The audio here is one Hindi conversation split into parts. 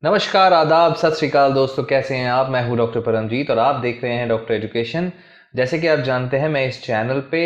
नमस्कार, आदाब, सत श्री अकाल दोस्तों, कैसे हैं आप। मैं हूं डॉक्टर परमजीत और आप देख रहे हैं डॉक्टर एजुकेशन। जैसे कि आप जानते हैं, मैं इस चैनल पे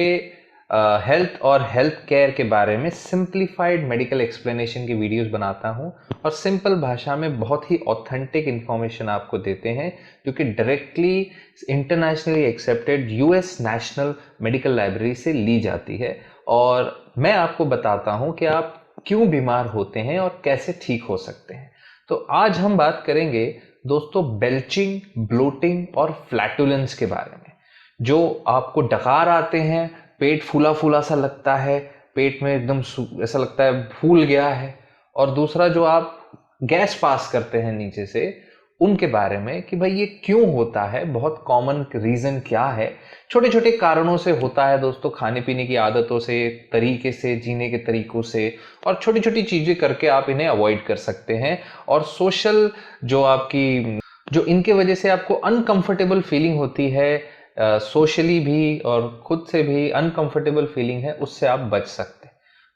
हेल्थ और हेल्थ केयर के बारे में सिंप्लीफाइड मेडिकल एक्सप्लेनेशन की वीडियोस बनाता हूं और सिंपल भाषा में बहुत ही ऑथेंटिक इन्फॉर्मेशन आपको देते हैं जो कि directly internationally accepted US national medical library से ली जाती है। और मैं आपको बताता हूं कि आप क्यों बीमार होते हैं और कैसे ठीक हो सकते हैं। तो आज हम बात करेंगे दोस्तों बेल्चिंग, ब्लोटिंग और फ्लैटुलेंस के बारे में। जो आपको डकार आते हैं, पेट फूला फूला सा लगता है, पेट में एकदम ऐसा लगता है फूल गया है, और दूसरा जो आप गैस पास करते हैं नीचे से, उनके बारे में कि भाई ये क्यों होता है, बहुत कॉमन रीजन क्या है। छोटे छोटे कारणों से होता है दोस्तों, खाने पीने की आदतों से, तरीके से, जीने के तरीकों से, और छोटी छोटी चीजें करके आप इन्हें अवॉइड कर सकते हैं। और सोशल जो इनके वजह से आपको अनकंफर्टेबल फीलिंग होती है, सोशली भी और खुद से भी अनकंफर्टेबल फीलिंग है, उससे आप बच सकते हैं।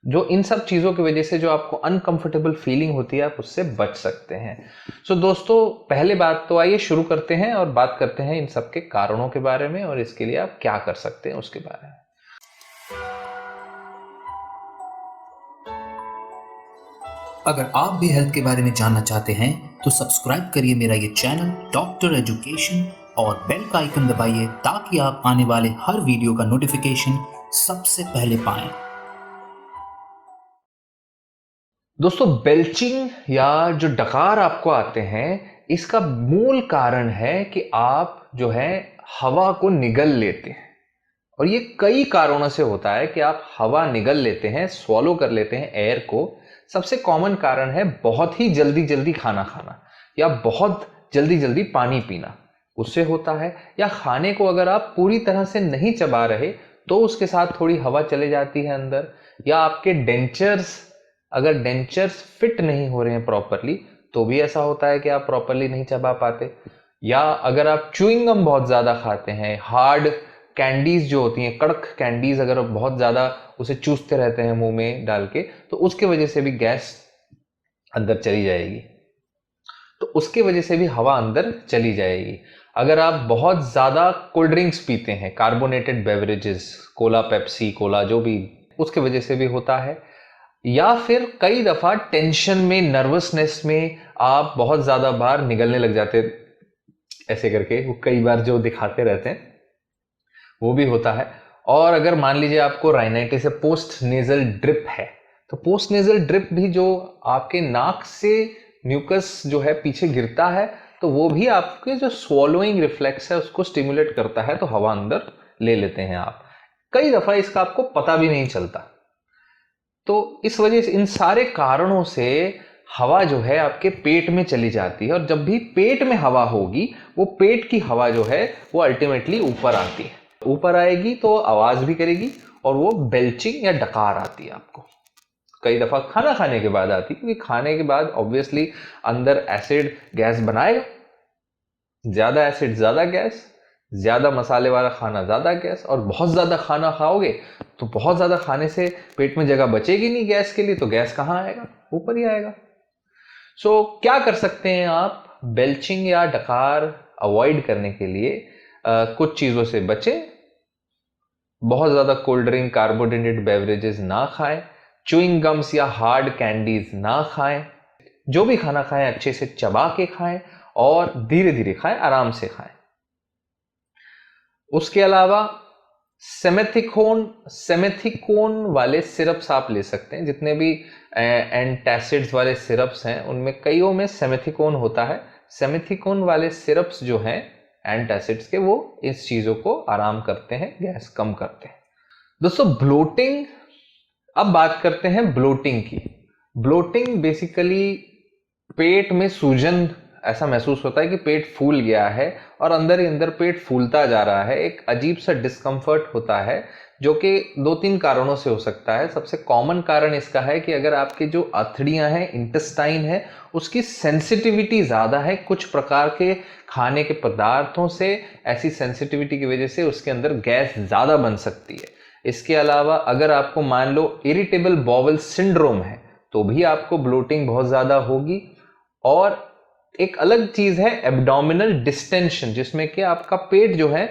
जो इन सब चीजों की वजह से जो आपको अनकंफर्टेबल फीलिंग होती है, आप उससे बच सकते हैं। सो दोस्तों, पहले बात तो आइए शुरू करते हैं और बात करते हैं इन सब के कारणों के बारे में और इसके लिए आप क्या कर सकते हैं उसके बारे में। अगर आप भी हेल्थ के बारे में जानना चाहते हैं तो सब्सक्राइब करिए मेरा ये चैनल डॉक्टर एजुकेशन और बेल का आइकन दबाइए ताकि आप आने वाले हर वीडियो का नोटिफिकेशन सबसे पहले पाएं। दोस्तों, बेल्चिंग या जो डकार आपको आते हैं, इसका मूल कारण है कि आप जो है हवा को निगल लेते हैं। और ये कई कारणों से होता है कि आप हवा निगल लेते हैं, स्वॉलो कर लेते हैं एयर को। सबसे कॉमन कारण है बहुत ही जल्दी जल्दी खाना खाना या बहुत जल्दी जल्दी पानी पीना, उससे होता है। या खाने को अगर आप पूरी तरह से नहीं चबा रहे तो उसके साथ थोड़ी हवा चले जाती है अंदर। या आपके डेंचर्स फिट नहीं हो रहे हैं प्रॉपरली, तो भी ऐसा होता है कि आप प्रॉपरली नहीं चबा पाते। या अगर आप च्युइंग गम बहुत ज्यादा खाते हैं, हार्ड कैंडीज जो होती हैं, कड़क कैंडीज, अगर आप बहुत ज्यादा उसे चूसते रहते हैं मुंह में डाल के, तो उसके वजह से भी गैस अंदर चली जाएगी, तो उसके वजह से भी हवा अंदर चली जाएगी। अगर आप बहुत ज्यादा कोल्ड ड्रिंक्स पीते हैं, carbonated beverages, Cola, Pepsi, Cola, जो भी, उसके वजह से भी होता है। या फिर कई दफा टेंशन में, नर्वसनेस में आप बहुत ज्यादा बार निगलने लग जाते ऐसे करके, वो कई बार जो दिखाते रहते हैं, वो भी होता है। और अगर मान लीजिए आपको राइनाइटिस है, पोस्ट नेजल ड्रिप है, तो पोस्ट नेजल ड्रिप भी जो आपके नाक से म्यूकस जो है पीछे गिरता है, तो वो भी आपके जो स्वॉलोइंग रिफ्लेक्स है उसको स्टिमुलेट करता है, तो हवा अंदर ले लेते हैं आप। कई दफा इसका आपको पता भी नहीं चलता। तो इस वजह से, इन सारे कारणों से हवा जो है आपके पेट में चली जाती है, और जब भी पेट में हवा होगी, वो पेट की हवा जो है वो अल्टीमेटली ऊपर आती है। ऊपर आएगी तो आवाज भी करेगी और वो बेल्चिंग या डकार आती है आपको। कई दफा खाना खाने के बाद आती है, क्योंकि खाने के बाद ऑब्वियसली अंदर एसिड गैस बनाएगा, ज्यादा एसिड ज्यादा गैस, ज्यादा मसाले वाला खाना ज्यादा गैस, और बहुत ज्यादा खाना खाओगे तो बहुत ज्यादा खाने से पेट में जगह बचेगी नहीं गैस के लिए, तो गैस कहाँ आएगा, ऊपर ही आएगा। सो क्या कर सकते हैं आप बेल्चिंग या डकार अवॉइड करने के लिए? कुछ चीजों से बचें। बहुत ज्यादा कोल्ड ड्रिंक, कार्बोनेटेड बेवरेजेस ना खाएं, च्युइंग गम्स या हार्ड कैंडीज ना खाएं। जो भी खाना खाएं अच्छे से चबा के खाएं और धीरे धीरे खाएं, आराम से खाएं। उसके अलावा सेमेथिकोन वाले सिरप्स आप ले सकते हैं। जितने भी एंटासिड्स वाले सिरप्स हैं, उनमें कईयों में सेमेथिकोन होता है। सेमेथिकोन वाले सिरप्स जो हैं एंटासिड्स के, वो इस चीजों को आराम करते हैं, गैस कम करते हैं। दोस्तों, ब्लोटिंग, अब बात करते हैं ब्लोटिंग की। ब्लोटिंग बेसिकली पेट में सूजन, ऐसा महसूस होता है कि पेट फूल गया है और अंदर ही अंदर पेट फूलता जा रहा है, एक अजीब सा डिस्कंफर्ट होता है, जो कि 2-3 कारणों से हो सकता है। सबसे कॉमन कारण इसका है कि अगर आपके जो अथड़ियां हैं, इंटेस्टाइन है, उसकी सेंसिटिविटी ज्यादा है कुछ प्रकार के खाने के पदार्थों से, ऐसी सेंसिटिविटी की वजह से उसके अंदर गैस ज्यादा बन सकती है। इसके अलावा अगर आपको मान लो इरिटेबल बॉवल सिंड्रोम है, तो भी आपको ब्लोटिंग बहुत ज्यादा होगी। और एक अलग चीज है एब्डोमिनल डिस्टेंशन, जिसमें कि आपका पेट जो है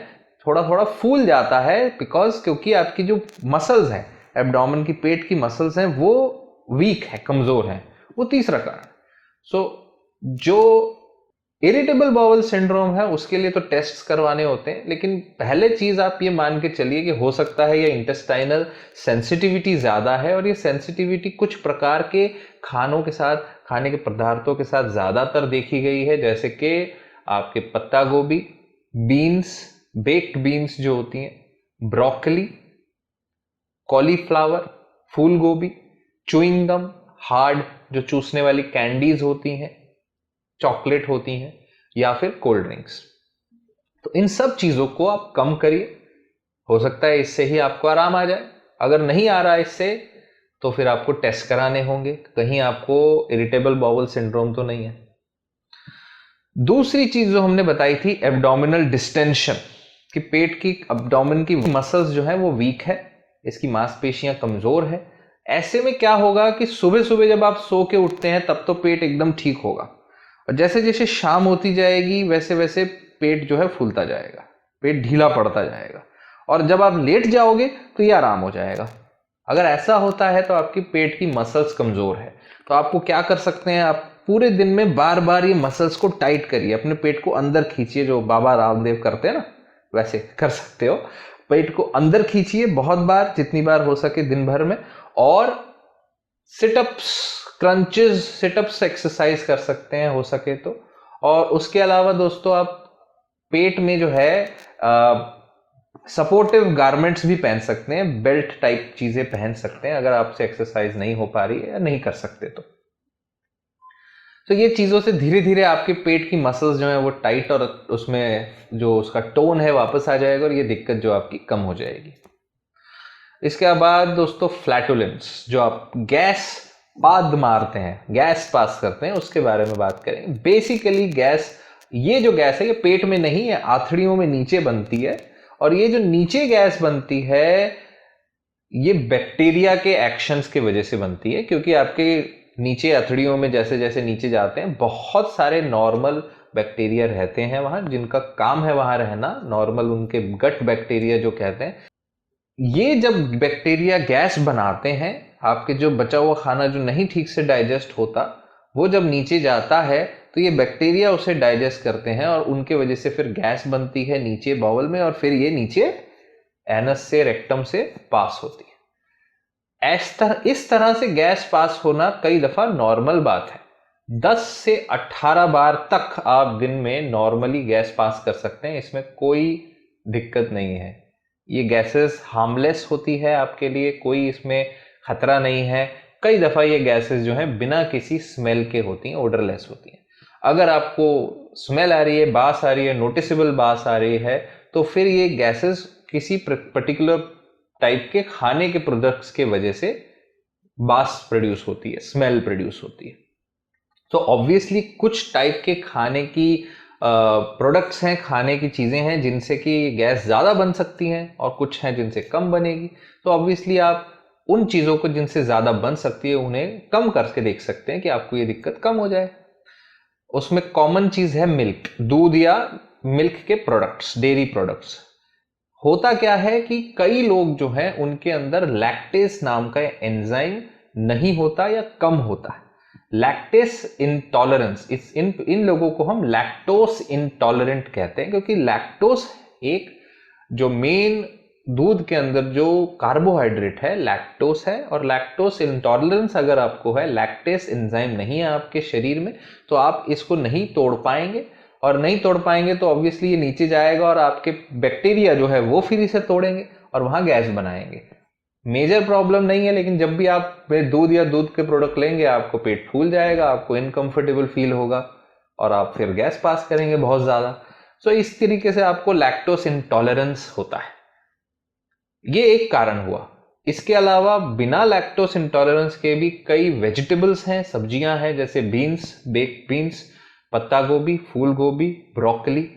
थोड़ा थोड़ा फूल जाता है क्योंकि आपकी जो मसल्स हैं एब्डोमेन की, पेट की मसल्स हैं, वो वीक है, कमजोर है। वो तीसरा कारण। सो जो इरिटेबल बाउल सिंड्रोम है उसके लिए तो टेस्ट करवाने होते हैं, लेकिन पहले चीज आप ये मान के चलिए कि हो सकता है ये इंटेस्टाइनल सेंसिटिविटी ज्यादा है, और ये सेंसिटिविटी कुछ प्रकार के खानों के साथ, खाने के पदार्थों के साथ ज्यादातर देखी गई है, जैसे कि आपके पत्ता गोभी, बीन्स, बेक्ड बीन्स जो होती हैं, ब्रोकली, कॉलीफ्लावर, फूल गोभी, च्युइंगम, हार्ड जो चूसने वाली कैंडीज होती हैं, चॉकलेट होती हैं, या फिर कोल्ड ड्रिंक्स। तो इन सब चीजों को आप कम करिए, हो सकता है इससे ही आपको आराम आ जाए। अगर नहीं आ रहा इससे तो फिर आपको टेस्ट कराने होंगे, कहीं आपको इरिटेबल बाउल सिंड्रोम तो नहीं है। दूसरी चीज जो हमने बताई थी एब्डोमिनल डिस्टेंशन, कि पेट की एब्डोमेन की मसल्स जो है वो वीक है, इसकी मांसपेशियां कमजोर है। ऐसे में क्या होगा कि सुबह सुबह जब आप सो के उठते हैं तब तो पेट एकदम ठीक होगा, और जैसे जैसे शाम होती जाएगी वैसे वैसे पेट जो है फूलता जाएगा, पेट ढीला पड़ता जाएगा, और जब आप लेट जाओगे तो ये आराम हो जाएगा। अगर ऐसा होता है तो आपकी पेट की मसल्स कमजोर है, तो आपको क्या कर सकते हैं, आप पूरे दिन में बार बार ये मसल्स को टाइट करिए, अपने पेट को अंदर खींचिए, जो बाबा रामदेव करते हैं ना वैसे कर सकते हो। पेट को अंदर खींचिए बहुत बार, जितनी बार हो सके दिन भर में, और सिटअप्स, क्रंचेस, सिटअप्स एक्सरसाइज कर सकते हैं हो सके तो। और उसके अलावा दोस्तों आप पेट में जो है सपोर्टिव गारमेंट्स भी पहन सकते हैं, बेल्ट टाइप चीजें पहन सकते हैं अगर आपसे एक्सरसाइज नहीं हो पा रही है या नहीं कर सकते तो ये चीजों से धीरे धीरे आपके पेट की मसल्स जो है वो टाइट, और उसमें जो उसका टोन है वापस आ जाएगा, और ये दिक्कत जो आपकी कम हो जाएगी। इसके बाद दोस्तों फ्लैटुलेंस, जो आप गैस पाद मारते हैं, गैस पास करते हैं, उसके बारे में बात करेंगे। बेसिकली गैस, ये जो गैस है ये पेट में नहीं है, आंतड़ियों में नीचे बनती है, और ये जो नीचे गैस बनती है ये बैक्टीरिया के एक्शंस की वजह से बनती है, क्योंकि आपके नीचे अथड़ियों में जैसे जैसे नीचे जाते हैं बहुत सारे नॉर्मल बैक्टीरिया रहते हैं वहां, जिनका काम है वहां रहना, नॉर्मल उनके गट बैक्टीरिया जो कहते हैं। ये जब बैक्टीरिया गैस बनाते हैं, आपके जो बचा हुआ खाना जो नहीं ठीक से डाइजेस्ट होता, वो जब नीचे जाता है तो ये बैक्टीरिया उसे डाइजेस्ट करते हैं, और उनके वजह से फिर गैस बनती है नीचे बाउल में, और फिर ये नीचे एनस से, रेक्टम से पास होती है। इस तरह से गैस पास होना कई दफा नॉर्मल बात है। 10 से 18 बार तक आप दिन में नॉर्मली गैस पास कर सकते हैं, इसमें कोई दिक्कत नहीं है। ये गैसेस हार्मलेस होती है आपके लिए, कोई इसमें खतरा नहीं है। कई दफा ये गैसेस जो हैं बिना किसी स्मेल के होती हैं, ओडरलेस होती हैं। अगर आपको स्मेल आ रही है, बास आ रही है, नोटिसेबल बास आ रही है, तो फिर ये गैसेस किसी पर्टिकुलर टाइप के खाने के प्रोडक्ट्स के वजह से बास प्रोड्यूस होती है, स्मेल प्रोड्यूस होती है। तो ऑब्वियसली कुछ टाइप के खाने की प्रोडक्ट्स हैं, खाने की चीजें हैं जिनसे कि गैस ज्यादा बन सकती हैं, और कुछ हैं जिनसे कम बनेगी। तो ऑब्वियसली आप उन चीजों को जिनसे ज्यादा बन सकती है उन्हें कम करके देख सकते हैं कि आपको ये दिक्कत कम हो जाए। उसमें कॉमन चीज है मिल्क, दूध या मिल्क के प्रोडक्ट्स, डेयरी प्रोडक्ट्स। होता क्या है कि कई लोग जो हैं उनके अंदर लैक्टेस नाम का एंजाइम नहीं होता या कम होता है। लैक्टेस इंटॉलरेंस, इन लोगों को हम लैक्टोस इंटॉलरेंट कहते हैं, क्योंकि लैक्टोस एक जो मेन दूध के अंदर जो कार्बोहाइड्रेट है लैक्टोस है, और लैक्टोस इंटॉलरेंस अगर आपको है, लैक्टेस एंजाइम नहीं है आपके शरीर में, तो आप इसको नहीं तोड़ पाएंगे, और नहीं तोड़ पाएंगे तो ऑब्वियसली ये नीचे जाएगा, और आपके बैक्टीरिया जो है वो फिर इसे तोड़ेंगे और वहां गैस बनाएंगे। मेजर प्रॉब्लम नहीं है, लेकिन जब भी आप दूध या दूध के प्रोडक्ट लेंगे आपको पेट फूल जाएगा, आपको इनकंफर्टेबल फील होगा, और आप फिर गैस पास करेंगे बहुत ज्यादा। सो इस तरीके से आपको लैक्टोस इंटॉलरेंस होता है, ये एक कारण हुआ। इसके अलावा बिना लैक्टोस इंटॉलरेंस के भी कई वेजिटेबल्स हैं, सब्जियां हैं, जैसे बीन्स, बेक्ड बीन्स, पत्ता गोभी, फूल गोभी, ब्रोकली।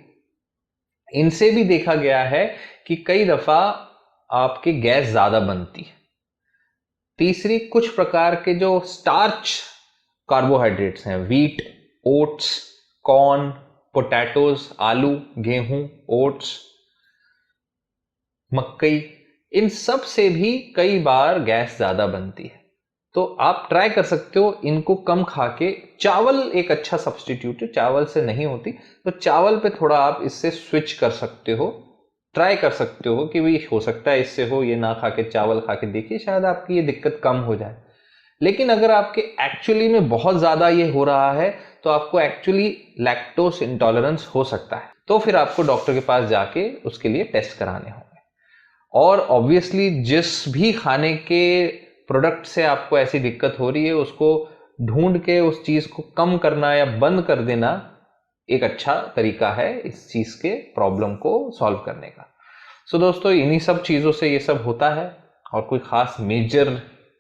इनसे भी देखा गया है कि कई दफा आपके गैस ज्यादा बनती है। तीसरी, कुछ प्रकार के जो स्टार्च कार्बोहाइड्रेट्स हैं, व्हीट, ओट्स, कॉर्न, पोटैटोज, आलू, गेहूं, ओट्स, मकई, इन सब से भी कई बार गैस ज्यादा बनती है। तो आप ट्राई कर सकते हो इनको कम खा के। चावल एक अच्छा सब्स्टिट्यूट है, चावल से नहीं होती, तो चावल पे थोड़ा आप इससे स्विच कर सकते हो, ट्राई कर सकते हो कि भी हो सकता है इससे हो, ये ना खा के चावल खा के देखिए, शायद आपकी ये दिक्कत कम हो जाए। लेकिन अगर आपके एक्चुअली में बहुत ज्यादा ये हो रहा है तो आपको एक्चुअली लैक्टोज इंटॉलरेंस हो सकता है, तो फिर आपको डॉक्टर के पास जाके उसके लिए टेस्ट कराने होंगे। और ऑब्वियसली जिस भी खाने के प्रोडक्ट से आपको ऐसी दिक्कत हो रही है उसको ढूंढ के उस चीज को कम करना या बंद कर देना एक अच्छा तरीका है इस चीज के प्रॉब्लम को सॉल्व करने का। सो दोस्तों, इन्हीं सब चीजों से ये सब होता है और कोई खास मेजर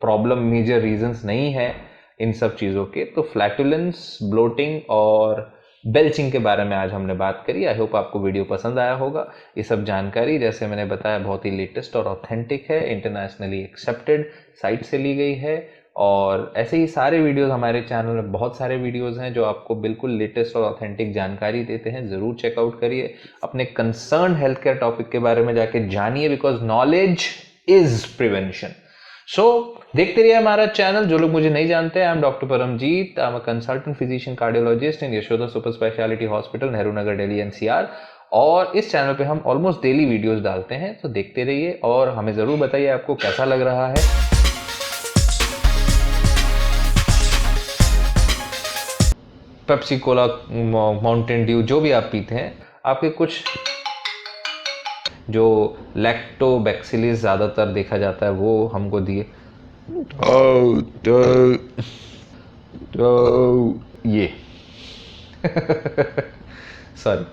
प्रॉब्लम, मेजर रीजंस नहीं है इन सब चीजों के। तो फ्लैटुलेंस, ब्लोटिंग और बेल्चिंग के बारे में आज हमने बात करी। आई होप आपको वीडियो पसंद आया होगा। ये सब जानकारी जैसे मैंने बताया बहुत ही लेटेस्ट और ऑथेंटिक है, इंटरनेशनली एक्सेप्टेड साइट से ली गई है। और ऐसे ही सारे वीडियोस हमारे चैनल में बहुत सारे वीडियोस हैं जो आपको बिल्कुल लेटेस्ट और ऑथेंटिक जानकारी देते हैं, जरूर चेकआउट करिए। अपने कंसर्न हेल्थ केयर टॉपिक के बारे में जाके जानिए, because knowledge is prevention. So देखते रहिए हमारा चैनल। जो लोग मुझे नहीं जानते, I am doctor Paramjit, I am a consultant physician cardiologist in Yashoda super speciality hospital, Nehru Nagar, Delhi NCR. और इस चैनल पे हम ऑलमोस्ट डेली वीडियोस डालते हैं, तो देखते रहिए और हमें जरूर बताइए आपको कैसा लग रहा है। पेप्सी कोला, माउंटेन ड्यू, जो भी आप पीते हैं, आपके कुछ जो लैक्टोबैक्सिलिस ज़्यादातर देखा जाता है वो हमको दिए। ये सॉरी।